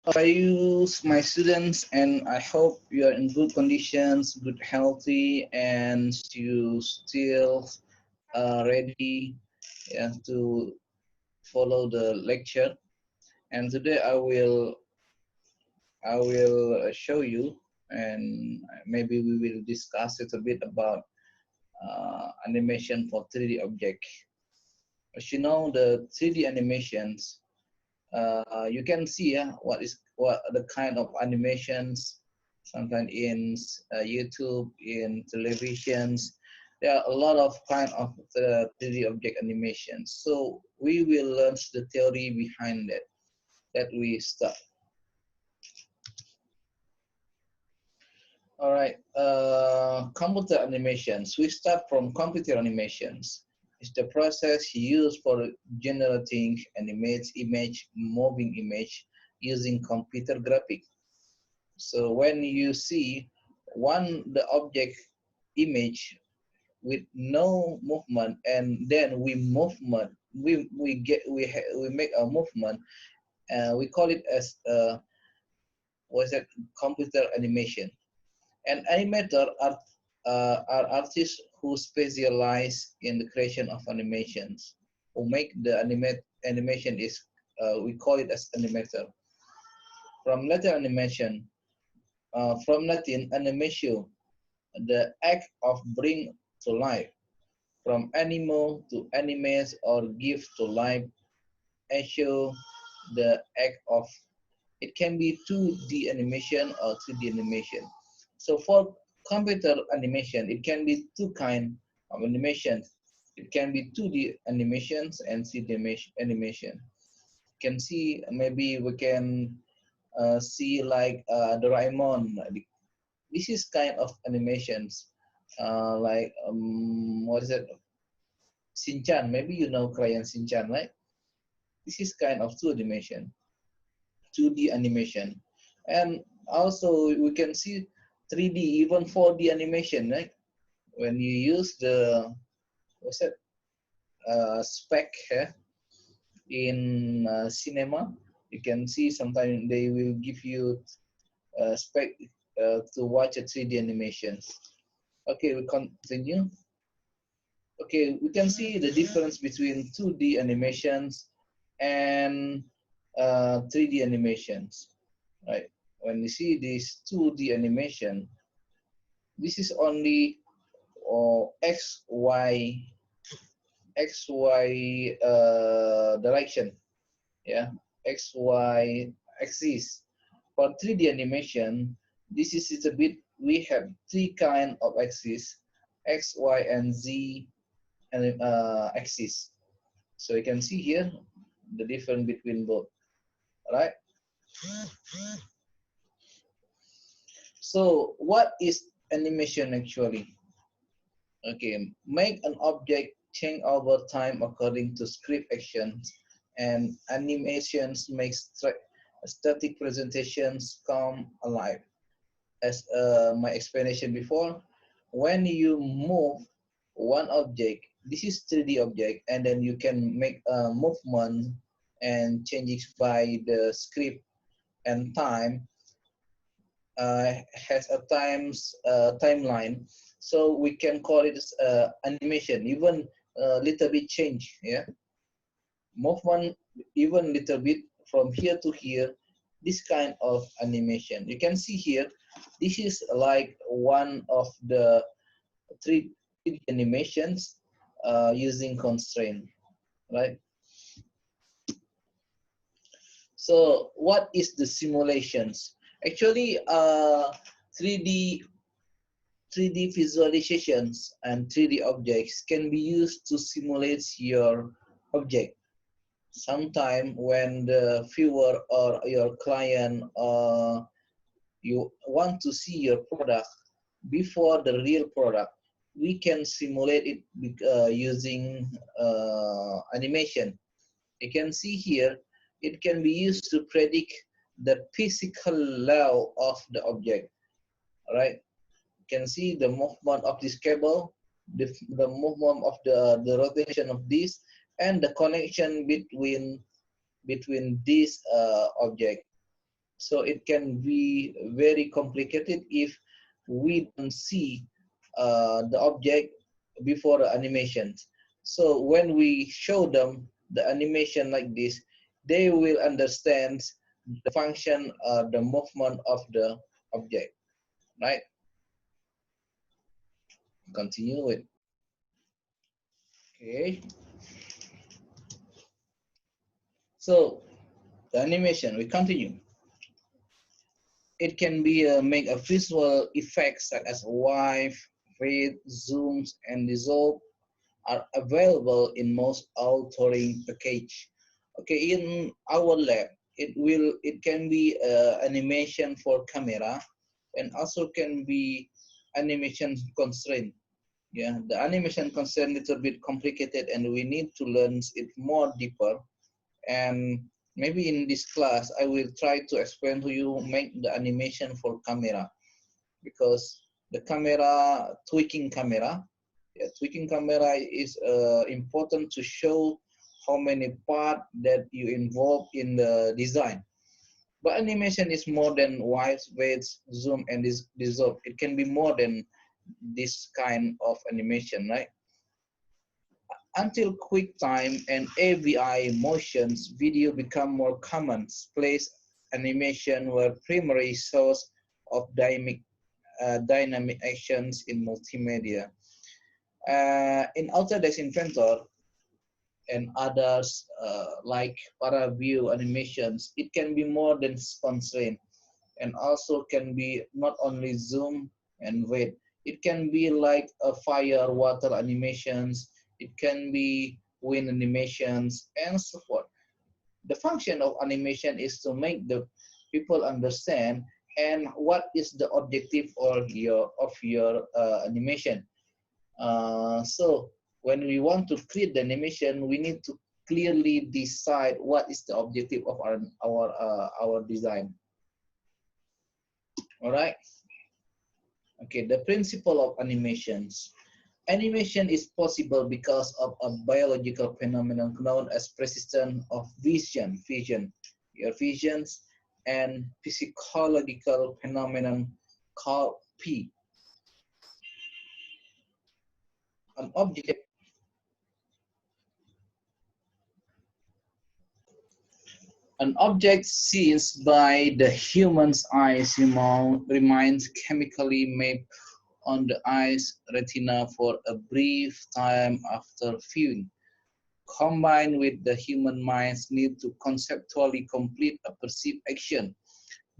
How are you, my students? And I hope you are in good conditions, good, healthy, and you still ready, yeah, to follow the lecture. And today I will show you, and maybe we will discuss it a bit about animation for 3D object. As you know, the 3D animations, you can see what the kind of animations sometimes in YouTube, in televisions. There are a lot of kind of 3D object animations. So we will learn the theory behind that. That we start. All right. Computer animations. We start from computer animations. It's the process used for generating animate image, moving image using computer graphics. So when you see the object image with no movement, and then we make a movement, we call it as what's that, computer animation. And animator are artists who specialize in the creation of animations, who make the animation is we call it as animator. From Latin animation, from Latin animatio, the act of bring to life. From animal to animate or give to life, assure the act of. It can be 2D animation or 3D animation. So for computer animation, it can be two kind of animations. It can be 2D animations and 3D animation. You can see, maybe we can see like Doraemon. This is kind of animations, like what is it? Shinchan. Maybe you know Crayon Shinchan, right? This is kind of 2D animation, and also we can see 3D, even 4D animation, right? When you use the what's that spec in cinema, you can see sometimes they will give you spec to watch a 3D animation. Okay, we continue. Okay, we can see the difference between 2D animations and 3D animations, right? When you see this 2D animation, this is only XY direction, yeah, XY axis. For 3D animation, this is a bit, we have three kind of axis, X, Y, and Z and axis. So you can see here the difference between both, right? So what is animation actually? Okay, make an object change over time according to script actions, and animations make static presentations come alive. As my explanation before, when you move one object, this is 3D object, and then you can make a movement and changes by the script and time, has a timeline, so we can call it animation. Even a little bit change, yeah, movement, even little bit from here to here, this kind of animation. You can see here, this is like one of the 3D animations using constraint, right? So what is the simulations? Actually, 3D 3D visualizations and 3D objects can be used to simulate your object. Sometime when the viewer or your client you want to see your product before the real product, we can simulate it using animation. You can see here, it can be used to predict the physical law of the object, right? You can see the movement of this cable, the movement of the rotation of this, and the connection between this object. So it can be very complicated if we don't see the object before the animation. So when we show them the animation like this, they will understand the function, the movement of the object, right? Continue with, okay. So the animation, we continue. It can be make a visual effects such as wipe, fade, zooms, and dissolve are available in most authoring package. Okay, in our lab, it can be animation for camera, and also can be animation constraint. Yeah, the animation constraint little bit complicated, and we need to learn it more deeper. And maybe in this class, I will try to explain to you make the animation for camera, because the camera, tweaking camera, yeah, tweaking camera is important to show how many parts that you involve in the design. But animation is more than wipe, weights, zoom, and dissolve. It can be more than this kind of animation, right? Until QuickTime and AVI motions, video become more common. Place animation were primary source of dynamic actions in multimedia. In Autodesk Inventor and others like Paraview animations, it can be more than constraint, and also can be not only zoom and weight. It can be like a fire, water animations. It can be wind animations and so forth. The function of animation is to make the people understand and what is the objective or of your animation. So when we want to create the animation, we need to clearly decide what is the objective of our design. All right. Okay. The principle of animations. Animation is possible because of a biological phenomenon known as persistence of vision, your visions, and physiological phenomenon called P. An object An object seen by the human's eyes remains chemically mapped on the eye's retina for a brief time after viewing, combined with the human mind's need to conceptually complete a perceived action.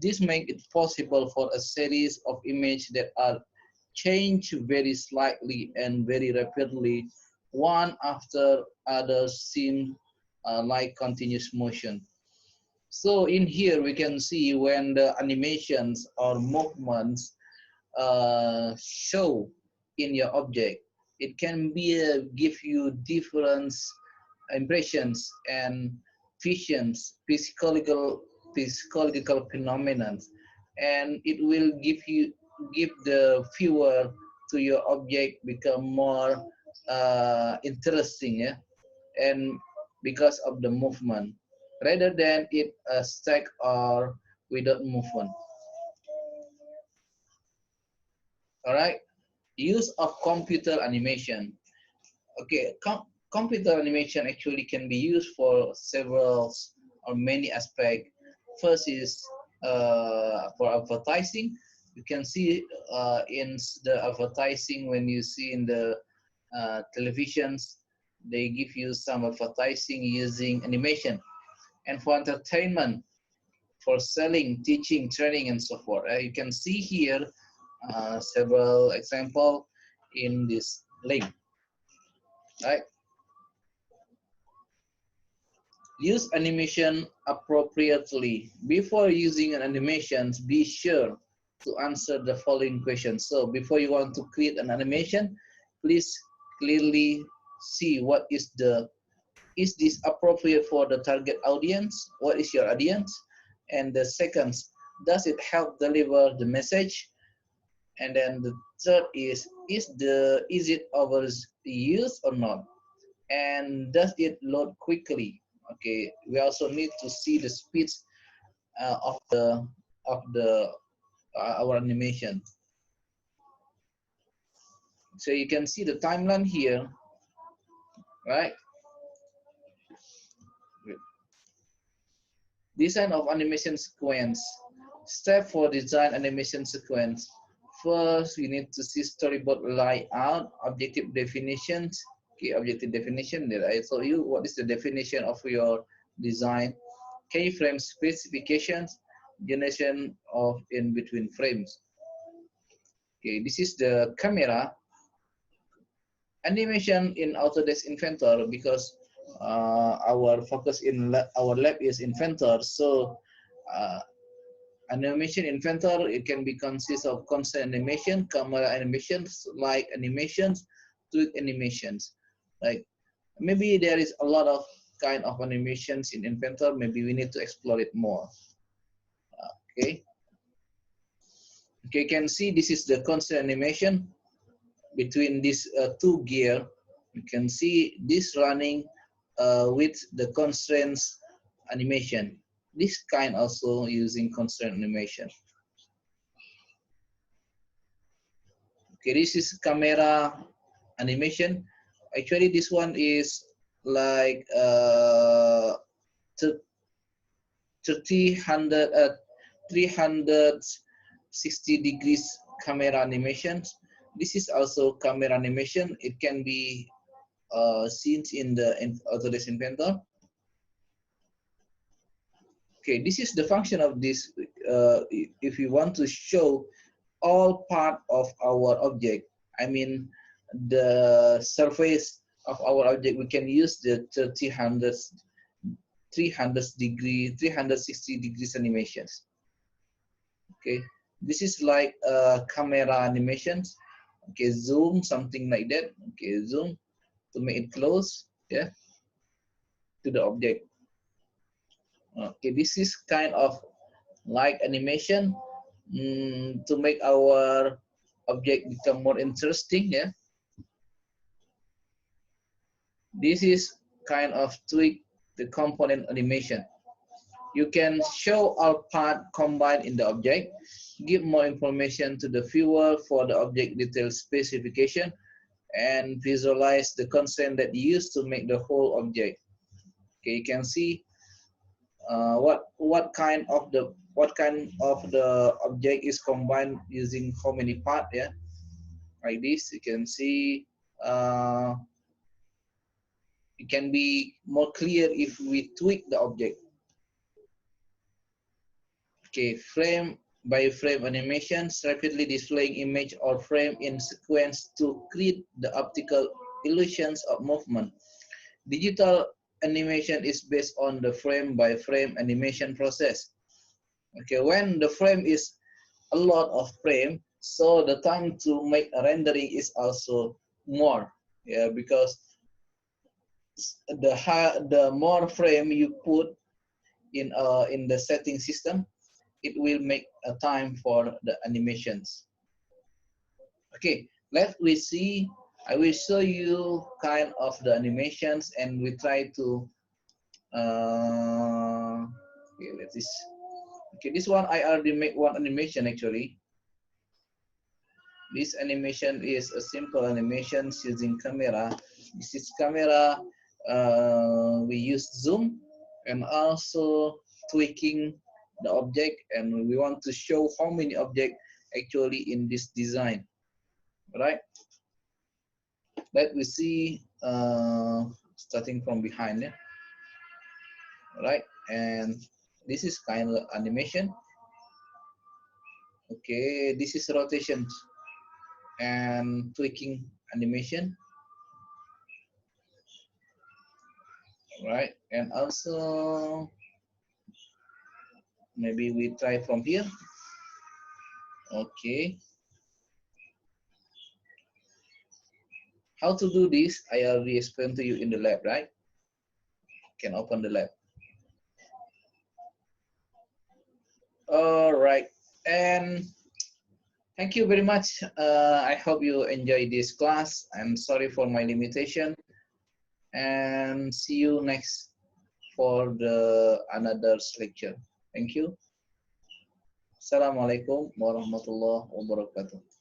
This makes it possible for a series of images that are changed very slightly and very rapidly, one after other, seem like continuous motion. So in here we can see when the animations or movements show in your object, it can be give you different impressions and visions, physiological phenomena, and it will give the viewer to your object become more interesting, yeah, and because of the movement rather than it stack or without movement. All right. Use of computer animation. Okay, computer animation actually can be used for several or many aspects. First is for advertising. You can see in the advertising, when you see in the televisions, they give you some advertising using animation. And for entertainment, for selling, teaching, training, and so forth. You can see here several examples in this link, right? Use animation appropriately. Before using an animation, be sure to answer the following questions. So before you want to create an animation, please clearly see is this appropriate for the target audience? What is your audience? And the second, does it help deliver the message? And then the third is it overused or not? And does it load quickly? Okay, we also need to see the speed of the of the our animation. So you can see the timeline here, right? Design of animation sequence. Step for design animation sequence. First, we need to see storyboard layout, objective definitions. Okay, objective definition that I told you. What is the definition of your design? Keyframe specifications, generation of in between frames. Okay, this is the camera animation in Autodesk Inventor because our focus in our lab is Inventor. So animation Inventor, it can be consist of constant animation, camera animations, light animations, tweak animations. Like maybe there is a lot of kind of animations in Inventor. Maybe we need to explore it more. Okay. Okay, you can see this is the constant animation between these two gear. You can see this running with the constraints animation. This kind also using constraint animation. Okay, this is camera animation. Actually, this one is like 360 degrees camera animations. This is also camera animation. It can be seen in the Autodesk Inventor. Okay, this is the function of this. If you want to show all part of our object, I mean the surface of our object, we can use the 360 degrees animations. Okay, this is like camera animations. Okay, zoom, something like that. Okay, zoom to make it close, yeah, to the object. Okay, this is kind of like animation to make our object become more interesting, yeah. This is kind of tweak the component animation. You can show all part combined in the object, give more information to the viewer for the object detail specification, and visualize the constraint that you use to make the whole object. Okay, you can see what kind of the object is combined using how many parts, yeah. Like this, you can see it can be more clear if we tweak the object. Okay, frame by frame animations, rapidly displaying image or frame in sequence to create the optical illusions of movement. Digital animation is based on the frame by frame animation process. Okay, when the frame is a lot of frame, so the time to make a rendering is also more, yeah, because the more frame you put in the setting system, it will make a time for the animations. Okay, let we see. I will show you kind of the animations, and we try to. Okay, let's see. Okay, this one I already make one animation actually. This animation is a simple animation using camera. This is camera. We use zoom and also tweaking the object, and we want to show how many objects actually in this design. Right? Let we see starting from behind. Yeah? Right? And this is kind of animation. Okay, this is rotation and tweaking animation. Right? And also maybe we try from here. Okay. How to do this, I already explained to you in the lab, right? Can open the lab. All right. And thank you very much. I hope you enjoy this class. I'm sorry for my limitation. And see you next for the another lecture. Thank you. Assalamualaikum warahmatullahi wabarakatuh.